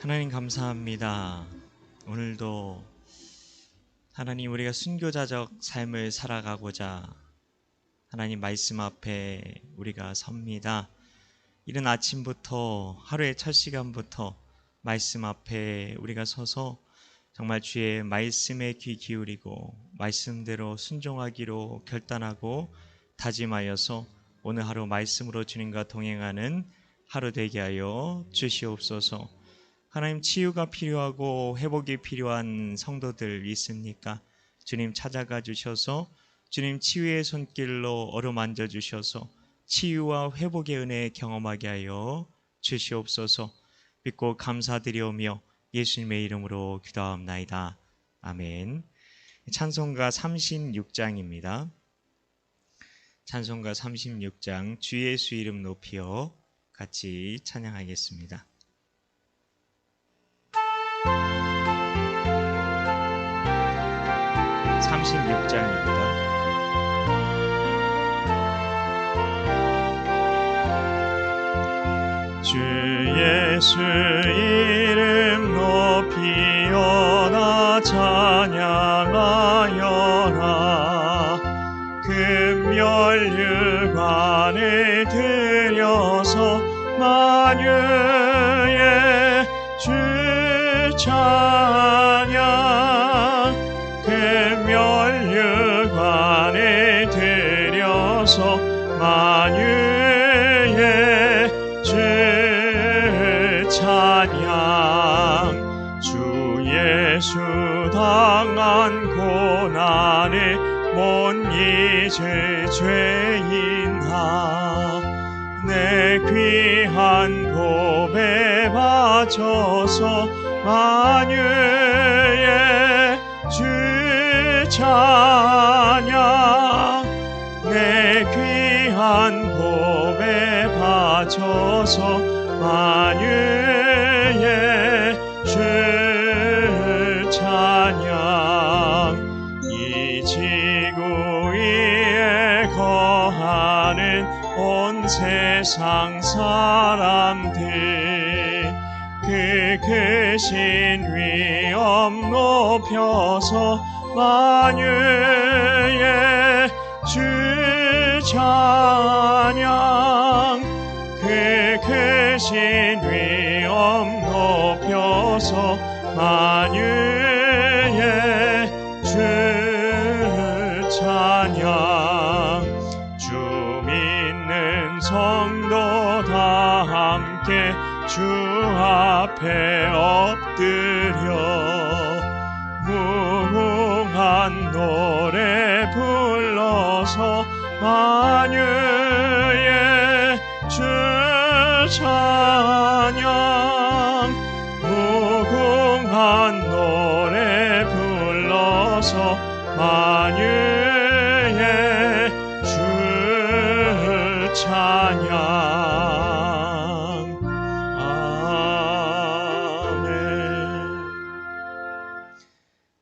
하나님 감사합니다. 오늘도 하나님 우리가 순교자적 삶을 살아가고자 하나님 말씀 앞에 우리가 섭니다. 이른 아침부터 하루의 첫 시간부터 말씀 앞에 우리가 서서 정말 주의 말씀에 귀 기울이고 말씀대로 순종하기로 결단하고 다짐하여서 오늘 하루 말씀으로 주님과 동행하는 하루 되게 하여 주시옵소서. 하나님, 치유가 필요하고 회복이 필요한 성도들 있습니까? 주님 찾아가 주셔서 주님 치유의 손길로 어루만져 주셔서 치유와 회복의 은혜 경험하게 하여 주시옵소서. 믿고 감사드리오며 예수님의 이름으로 기도하옵나이다. 아멘. 찬송가 36장입니다. 찬송가 36장 주 예수 이름 높이어 같이 찬양하겠습니다. 36장입니다. 주 예수 이름 높이어 나 찬양하여라. 금멸류관을 들여서 만유의 주 찬양, 금멸류관을 들여서 만유의 주 찬양. 주 예수 당한 고난을 못 잊을 죄인아, 내 귀한 보배 바쳐서 만유의 주 찬양, 내 귀한 보배 바쳐서 만유의 주 찬양. 이 지구 위에 거하는 온 세상 사람들, 그 크신 위엄 높여서 만유의 주 찬양, 그 크신 위엄 높여서 만유의 주 찬양. 주 믿는 성도 다 함께 주 앞에 엎드려 무궁한 노래 불러서 만유의 주 찬양, 무궁한 노래 불러서 만유의 주 찬양.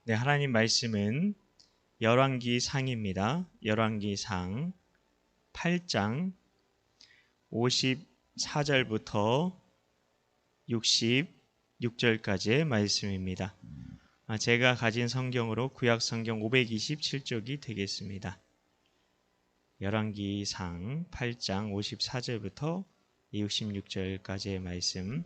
네, 하나님 말씀은 열왕기상입니다. 열왕기상 8장 54절부터 66절까지의 말씀입니다. 제가 가진 성경으로 구약 성경 527쪽이 되겠습니다. 열왕기상 8장 54절부터 66절까지의 말씀,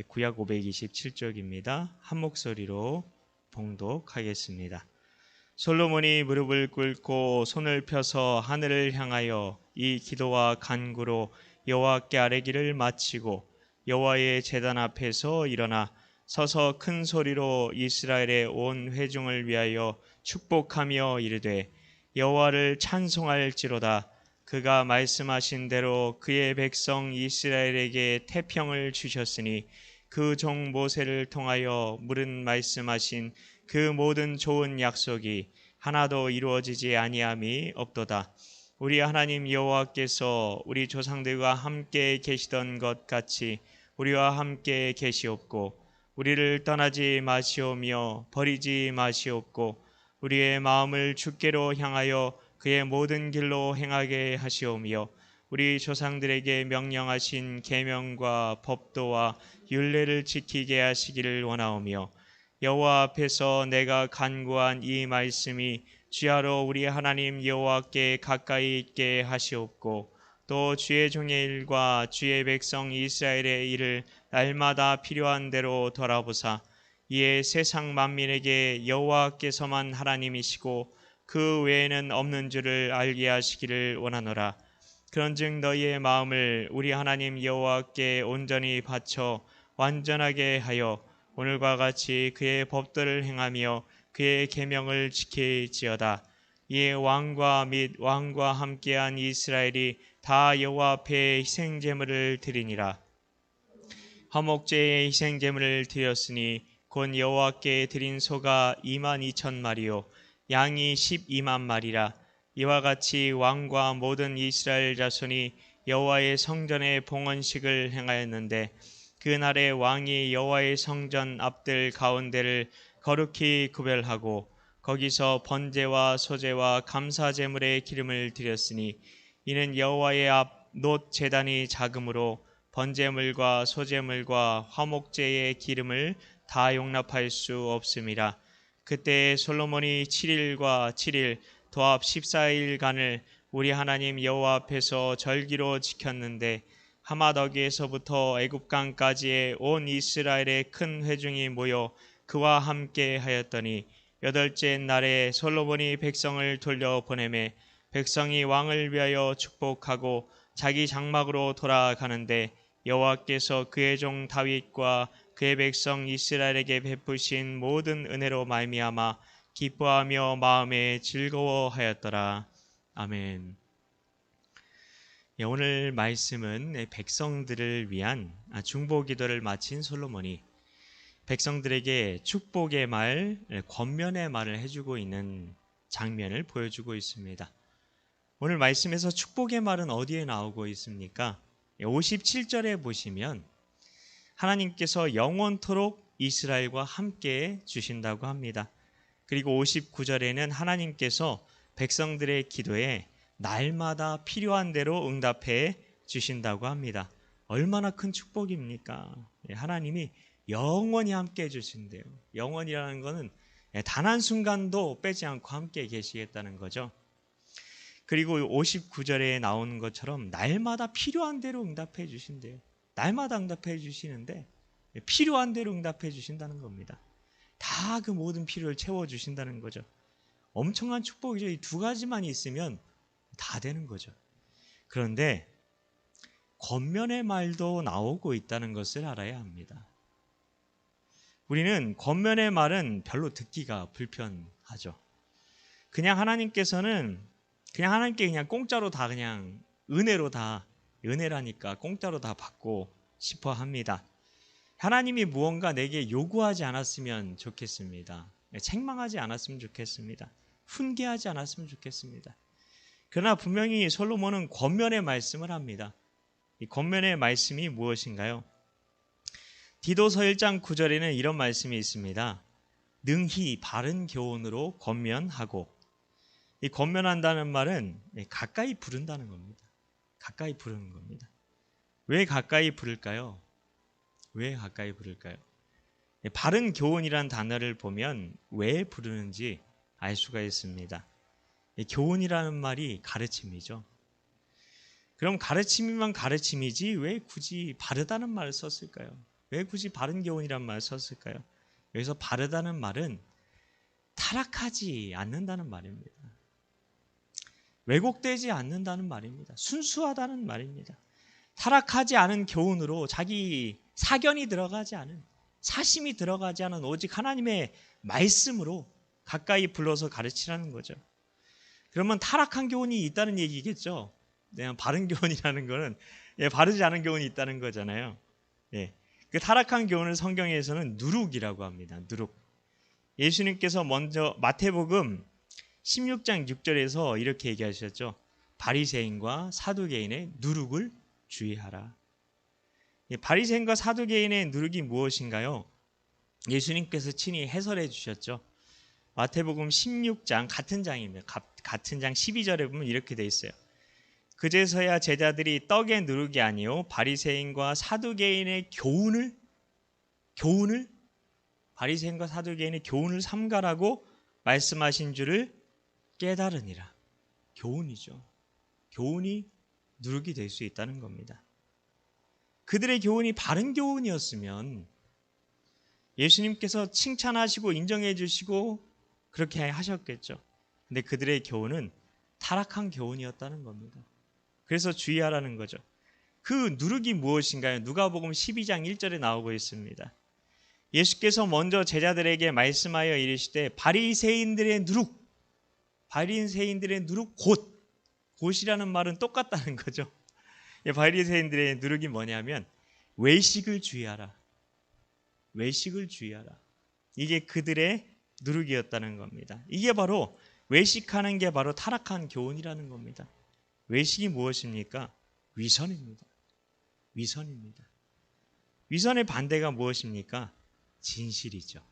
구약 527쪽입니다. 한 목소리로 봉독하겠습니다. 솔로몬이 무릎을 꿇고 손을 펴서 하늘을 향하여 이 기도와 간구로 여호와께 아뢰기를 마치고 여호와의 제단 앞에서 일어나 서서 큰 소리로 이스라엘의 온 회중을 위하여 축복하며 이르되, 여호와를 찬송할지로다. 그가 말씀하신 대로 그의 백성 이스라엘에게 태평을 주셨으니 그 종 모세를 통하여 물은 말씀하신 그 모든 좋은 약속이 하나도 이루어지지 아니함이 없도다. 우리 하나님 여호와께서 우리 조상들과 함께 계시던 것 같이 우리와 함께 계시옵고 우리를 떠나지 마시오며 버리지 마시옵고 우리의 마음을 주께로 향하여 그의 모든 길로 행하게 하시오며 우리 조상들에게 명령하신 계명과 법도와 율례를 지키게 하시기를 원하오며 여호와 앞에서 내가 간구한 이 말씀이 주야로 우리 하나님 여호와께 가까이 있게 하시옵고 또 주의 종의 일과 주의 백성 이스라엘의 일을 날마다 필요한 대로 돌아보사 이에 세상 만민에게 여호와께서만 하나님이시고 그 외에는 없는 줄을 알게 하시기를 원하노라. 그런즉 너희의 마음을 우리 하나님 여호와께 온전히 바쳐 완전하게 하여 오늘과 같이 그의 법도를 행하며 그의 계명을 지킬지어다. 이에 왕과 및 왕과 함께한 이스라엘이 다 여호와 앞에 희생 제물을 드리니라. 화목제의 희생 제물을 드렸으니 곧 여호와께 드린 소가 22,000마리요 양이 12만 마리라. 이와 같이 왕과 모든 이스라엘 자손이 여호와의 성전에 봉헌식을 행하였는데 그날에 왕이 여호와의 성전 앞들 가운데를 거룩히 구별하고 거기서 번제와 소제와 감사 제물의 기름을 드렸으니 이는 여호와의 앞 놋 제단이 작으므로 번제물과 소제물과 화목제의 기름을 다 용납할 수 없음이라. 그때 솔로몬이 7일과 7일 도합 14일간을 우리 하나님 여호와 앞에서 절기로 지켰는데 하맛어기에서부터 애굽강까지의 온 이스라엘의 큰 회중이 모여 그와 함께 하였더니 여덟째 날에 솔로몬이 백성을 돌려보내매 백성이 왕을 위하여 축복하고 자기 장막으로 돌아가는데 여호와께서 그의 종 다윗과 그의 백성 이스라엘에게 베푸신 모든 은혜로 말미암아 기뻐하며 마음에 즐거워하였더라. 아멘. 오늘 말씀은 백성들을 위한 중보 기도를 마친 솔로몬이 백성들에게 축복의 말, 권면의 말을 해주고 있는 장면을 보여주고 있습니다. 오늘 말씀에서 축복의 말은 어디에 나오고 있습니까? 57절에 보시면 하나님께서 영원토록 이스라엘과 함께 주신다고 합니다. 그리고 59절에는 하나님께서 백성들의 기도에 날마다 필요한 대로 응답해 주신다고 합니다. 얼마나 큰 축복입니까? 하나님이 영원히 함께 해주신대요. 영원이라는 것은 단 한순간도 빼지 않고 함께 계시겠다는 거죠. 그리고 59절에 나오는 것처럼 날마다 필요한 대로 응답해 주신대요. 날마다 응답해 주시는데 필요한 대로 응답해 주신다는 겁니다. 다 그 모든 필요를 채워주신다는 거죠. 엄청난 축복이죠. 이 두 가지만 있으면 다 되는 거죠. 그런데 권면의 말도 나오고 있다는 것을 알아야 합니다. 우리는 권면의 말은 별로 듣기가 불편하죠. 그냥 하나님께서는 하나님께 그냥 공짜로 다 그냥 은혜로 다 은혜라니까 공짜로 다 받고 싶어 합니다. 하나님이 무언가 내게 요구하지 않았으면 좋겠습니다. 책망하지 않았으면 좋겠습니다. 훈계하지 않았으면 좋겠습니다. 그러나 분명히 솔로몬은 권면의 말씀을 합니다. 이 권면의 말씀이 무엇인가요? 디도서 1장 9절에는 이런 말씀이 있습니다. 능히 바른 교훈으로 권면하고. 이 권면한다는 말은 가까이 부른다는 겁니다. 가까이 부르는 겁니다. 왜 가까이 부를까요? 왜 가까이 부를까요? 바른 교훈이란 단어를 보면 왜 부르는지 알 수가 있습니다. 교훈이라는 말이 가르침이죠. 그럼 가르침이면 가르침이지 왜 굳이 바르다는 말을 썼을까요? 왜 굳이 바른 교훈이란 말을 썼을까요? 여기서 바르다는 말은 타락하지 않는다는 말입니다. 왜곡되지 않는다는 말입니다. 순수하다는 말입니다. 타락하지 않은 교훈으로 자기 사견이 들어가지 않은, 사심이 들어가지 않은 오직 하나님의 말씀으로 가까이 불러서 가르치라는 거죠. 그러면 타락한 교훈이 있다는 얘기겠죠. 바른 교훈이라는 거는 바르지 않은 교훈이 있다는 거잖아요. 그 타락한 교훈을 성경에서는 누룩이라고 합니다. 누룩. 예수님께서 먼저 마태복음 16장 6절에서 이렇게 얘기하셨죠. 바리새인과 사두개인의 누룩을 주의하라. 바리새인과 사두개인의 누룩이 무엇인가요? 예수님께서 친히 해설해 주셨죠. 마태복음 16장 같은 장입니다. 같은 장 12절에 보면 이렇게 돼 있어요. 그제서야 제자들이 떡의 누룩이 아니요 바리새인과 사두개인의 교훈을 바리새인과 사두개인의 교훈을 삼가라고 말씀하신 줄을 깨달으니라. 교훈이죠. 교훈이 누룩이 될 수 있다는 겁니다. 그들의 교훈이 바른 교훈이었으면 예수님께서 칭찬하시고 인정해 주시고 그렇게 하셨겠죠. 근데 그들의 교훈은 타락한 교훈이었다는 겁니다. 그래서 주의하라는 거죠. 그 누룩이 무엇인가요? 누가복음 12장 1절에 나오고 있습니다. 예수께서 먼저 제자들에게 말씀하여 이르시되 바리새인들의 누룩 곧이라는 말은 똑같다는 거죠. 바리새인들의 누룩이 뭐냐면 외식을 주의하라. 이게 그들의 누룩이었다는 겁니다. 이게 바로 외식하는 게 바로 타락한 교훈이라는 겁니다. 외식이 무엇입니까? 위선입니다. 위선의 반대가 무엇입니까? 진실이죠.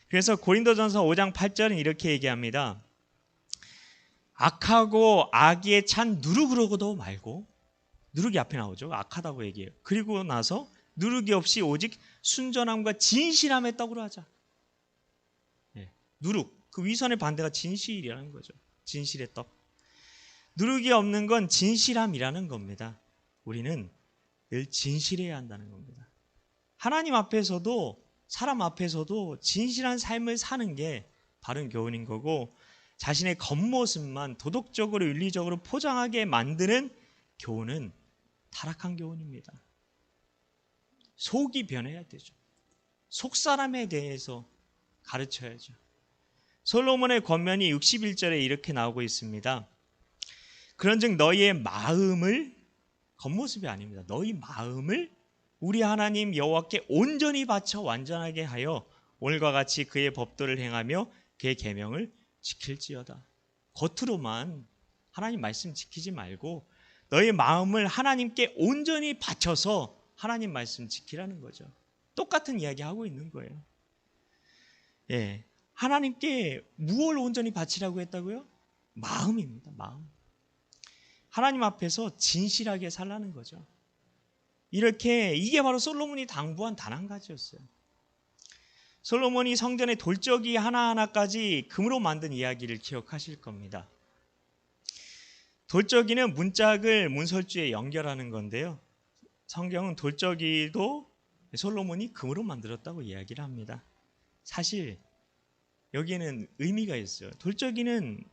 그래서 고린도전서 5장 8절은 이렇게 얘기합니다. 악하고 악의에 찬 누룩으로도 말고, 누룩이 앞에 나오죠. 악하다고 얘기해요. 그리고 나서 누룩이 없이 오직 순전함과 진실함의 떡으로 하자. 누룩, 그 위선의 반대가 진실이라는 거죠. 진실의 떡. 누룩이 없는 건 진실함이라는 겁니다. 우리는 늘 진실해야 한다는 겁니다. 하나님 앞에서도 사람 앞에서도 진실한 삶을 사는 게 바른 교훈인 거고, 자신의 겉모습만 도덕적으로 윤리적으로 포장하게 만드는 교훈은 타락한 교훈입니다. 속이 변해야 되죠. 속 사람에 대해서 가르쳐야죠. 솔로몬의 권면이 61절에 이렇게 나오고 있습니다. 그런즉 너희의 마음을, 겉모습이 아닙니다. 너희 마음을 우리 하나님 여호와께 온전히 바쳐 완전하게 하여 오늘과 같이 그의 법도를 행하며 그의 계명을 지킬지어다. 겉으로만 하나님 말씀 지키지 말고 너희 마음을 하나님께 온전히 바쳐서 하나님 말씀 지키라는 거죠. 똑같은 이야기 하고 있는 거예요. 하나님께 무엇을 온전히 바치라고 했다고요? 마음입니다. 마음. 하나님 앞에서 진실하게 살라는 거죠. 이게 바로 솔로몬이 당부한 단 한 가지였어요. 솔로몬이 성전의 돌적이 하나하나까지 금으로 만든 이야기를 기억하실 겁니다. 돌적이는 문짝을 문설주에 연결하는 건데요. 성경은 돌적이도 솔로몬이 금으로 만들었다고 이야기를 합니다. 사실 여기에는 의미가 있어요. 돌적이는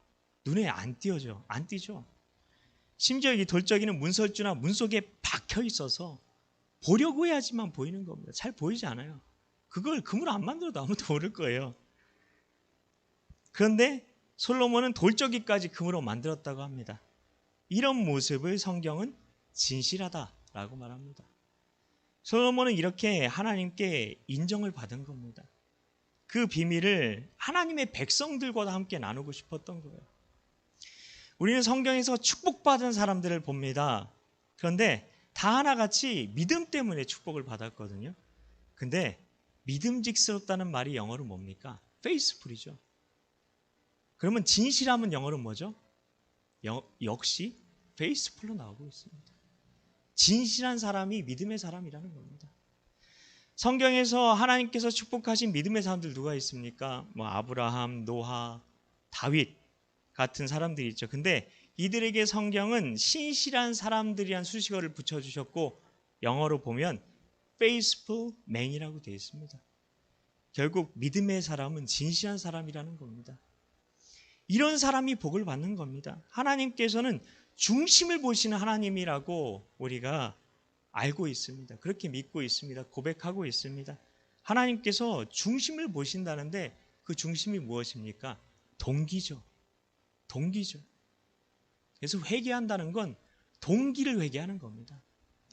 눈에 안 띄죠. 심지어 이 돌적이는 문설주나 문 속에 박혀 있어서 보려고 해야지만 보이는 겁니다. 잘 보이지 않아요. 그걸 금으로 안 만들어도 아무도 모를 거예요. 그런데 솔로몬은 돌적이까지 금으로 만들었다고 합니다. 이런 모습을 성경은 진실하다라고 말합니다. 솔로몬은 이렇게 하나님께 인정을 받은 겁니다. 그 비밀을 하나님의 백성들과 함께 나누고 싶었던 거예요. 우리는 성경에서 축복받은 사람들을 봅니다. 그런데 다 하나같이 믿음 때문에 축복을 받았거든요. 근데 믿음직스럽다는 말이 영어로 뭡니까? faithful이죠. 그러면 진실함은 영어로 뭐죠? 역시 faithful로 나오고 있습니다. 진실한 사람이 믿음의 사람이라는 겁니다. 성경에서 하나님께서 축복하신 믿음의 사람들 누가 있습니까? 아브라함, 노아, 다윗 같은 사람들이 있죠. 근데 이들에게 성경은 신실한 사람들이란 수식어를 붙여주셨고, 영어로 보면 faithful man이라고 되어 있습니다. 결국 믿음의 사람은 진실한 사람이라는 겁니다. 이런 사람이 복을 받는 겁니다. 하나님께서는 중심을 보시는 하나님이라고 우리가 알고 있습니다. 그렇게 믿고 있습니다. 고백하고 있습니다. 하나님께서 중심을 보신다는데 그 중심이 무엇입니까? 동기죠. 그래서 회개한다는 건 동기를 회개하는 겁니다.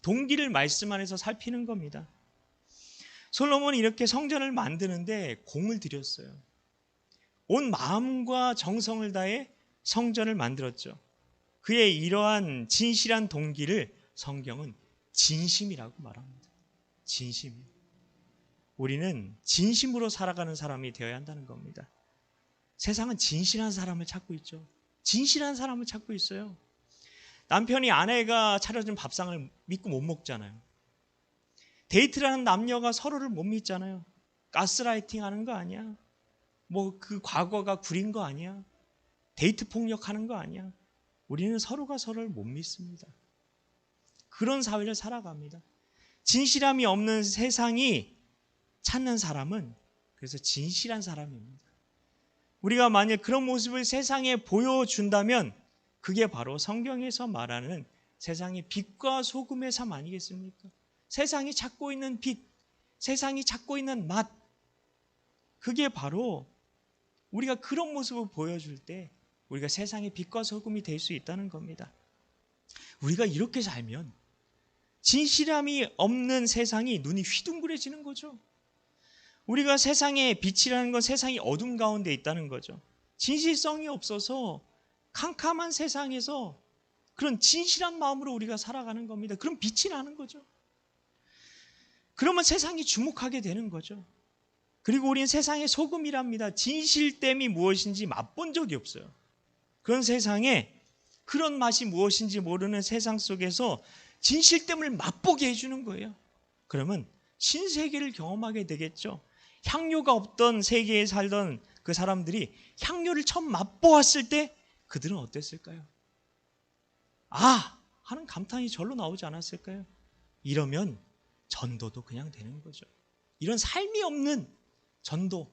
동기를 말씀 안에서 살피는 겁니다. 솔로몬이 이렇게 성전을 만드는데 공을 들였어요. 온 마음과 정성을 다해 성전을 만들었죠. 그의 이러한 진실한 동기를 성경은 진심이라고 말합니다. 진심. 우리는 진심으로 살아가는 사람이 되어야 한다는 겁니다. 세상은 진실한 사람을 찾고 있죠. 진실한 사람을 찾고 있어요. 남편이 아내가 차려준 밥상을 믿고 못 먹잖아요. 데이트라는 남녀가 서로를 못 믿잖아요. 가스라이팅 하는 거 아니야? 뭐 그 과거가 구린 거 아니야? 데이트 폭력하는 거 아니야? 우리는 서로가 서로를 못 믿습니다. 그런 사회를 살아갑니다. 진실함이 없는 세상이 찾는 사람은 그래서 진실한 사람입니다. 우리가 만약 그런 모습을 세상에 보여준다면 그게 바로 성경에서 말하는 세상의 빛과 소금의 삶 아니겠습니까? 세상이 찾고 있는 빛, 세상이 찾고 있는 맛, 그게 바로 우리가 그런 모습을 보여줄 때 우리가 세상의 빛과 소금이 될 수 있다는 겁니다. 우리가 이렇게 살면 진실함이 없는 세상이 눈이 휘둥그레지는 거죠. 우리가 세상의 빛이라는 건 세상이 어둠 가운데 있다는 거죠. 진실성이 없어서 캄캄한 세상에서 그런 진실한 마음으로 우리가 살아가는 겁니다. 그럼 빛이 나는 거죠. 그러면 세상이 주목하게 되는 거죠. 그리고 우리는 세상의 소금이랍니다. 진실됨이 무엇인지 맛본 적이 없어요. 그런 세상에 그런 맛이 무엇인지 모르는 세상 속에서 진실됨을 맛보게 해주는 거예요. 그러면 신세계를 경험하게 되겠죠. 향료가 없던 세계에 살던 그 사람들이 향료를 처음 맛보았을 때 그들은 어땠을까요? 아! 하는 감탄이 절로 나오지 않았을까요? 이러면 전도도 그냥 되는 거죠. 이런 삶이 없는 전도,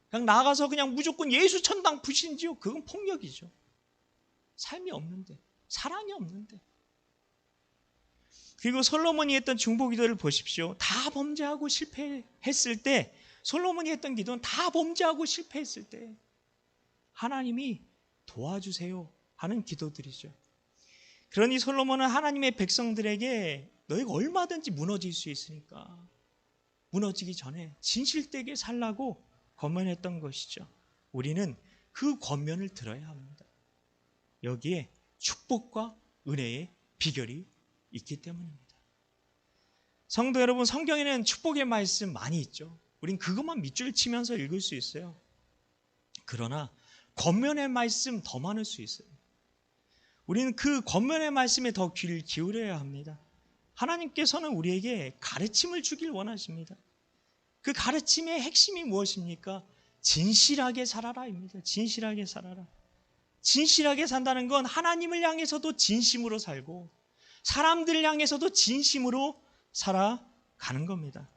그냥 나가서 그냥 무조건 예수 천당 부신지요. 그건 폭력이죠. 삶이 없는데, 사랑이 없는데. 그리고 솔로몬이 했던 중보기도를 보십시오. 다 범죄하고 실패했을 때, 솔로몬이 했던 기도는 다 범죄하고 실패했을 때 하나님이 도와주세요 하는 기도들이죠. 그러니 솔로몬은 하나님의 백성들에게 너희가 얼마든지 무너질 수 있으니까 무너지기 전에 진실되게 살라고 권면했던 것이죠. 우리는 그 권면을 들어야 합니다. 여기에 축복과 은혜의 비결이 있기 때문입니다. 성도 여러분, 성경에는 축복의 말씀 많이 있죠. 우린 그것만 밑줄 치면서 읽을 수 있어요. 그러나 권면의 말씀 더 많을 수 있어요. 우리는 그 권면의 말씀에 더 귀를 기울여야 합니다. 하나님께서는 우리에게 가르침을 주길 원하십니다. 그 가르침의 핵심이 무엇입니까? 진실하게 살아라입니다. 진실하게 살아라. 진실하게 산다는 건 하나님을 향해서도 진심으로 살고 사람들을 향해서도 진심으로 살아가는 겁니다.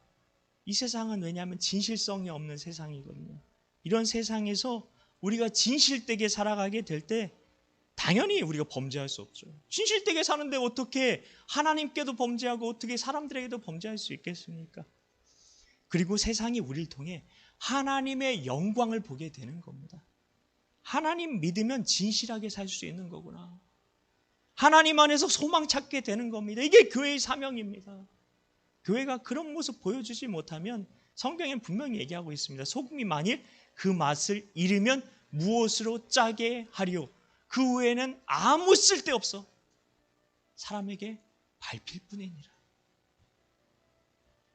이 세상은 왜냐하면 진실성이 없는 세상이거든요. 이런 세상에서 우리가 진실되게 살아가게 될 때 당연히 우리가 범죄할 수 없죠. 진실되게 사는데 어떻게 하나님께도 범죄하고 어떻게 사람들에게도 범죄할 수 있겠습니까? 그리고 세상이 우리를 통해 하나님의 영광을 보게 되는 겁니다. 하나님 믿으면 진실하게 살 수 있는 거구나. 하나님 안에서 소망 찾게 되는 겁니다. 이게 교회의 사명입니다. 교회가 그런 모습 보여주지 못하면 성경엔 분명히 얘기하고 있습니다. 소금이 만일 그 맛을 잃으면 무엇으로 짜게 하리요? 그 후에는 아무 쓸데없어 사람에게 밟힐 뿐이니라.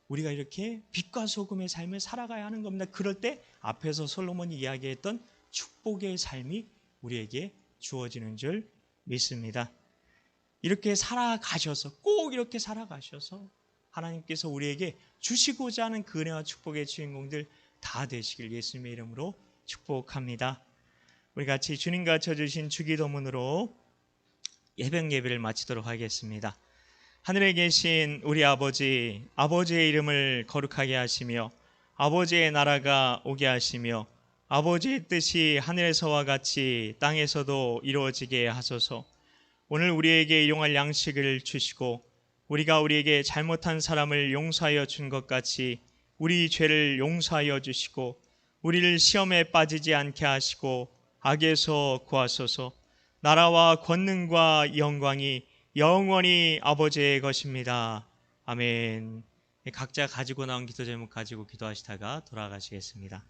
우리가 이렇게 빛과 소금의 삶을 살아가야 하는 겁니다. 그럴 때 앞에서 솔로몬이 이야기했던 축복의 삶이 우리에게 주어지는 줄 믿습니다. 이렇게 살아가셔서 꼭 이렇게 살아가셔서 하나님께서 우리에게 주시고자 하는 그 은혜와 축복의 주인공들 다 되시길 예수님의 이름으로 축복합니다. 우리 같이 주님과 쳐주신 주기도문으로 예병 예배를 마치도록 하겠습니다. 하늘에 계신 우리 아버지, 아버지의 이름을 거룩하게 하시며 아버지의 나라가 오게 하시며 아버지의 뜻이 하늘에서와 같이 땅에서도 이루어지게 하소서. 오늘 우리에게 일용할 양식을 주시고 우리가 우리에게 잘못한 사람을 용서하여 준 것 같이 우리 죄를 용서하여 주시고 우리를 시험에 빠지지 않게 하시고 악에서 구하소서. 나라와 권능과 영광이 영원히 아버지의 것입니다. 아멘. 각자 가지고 나온 기도 제목 가지고 기도하시다가 돌아가시겠습니다.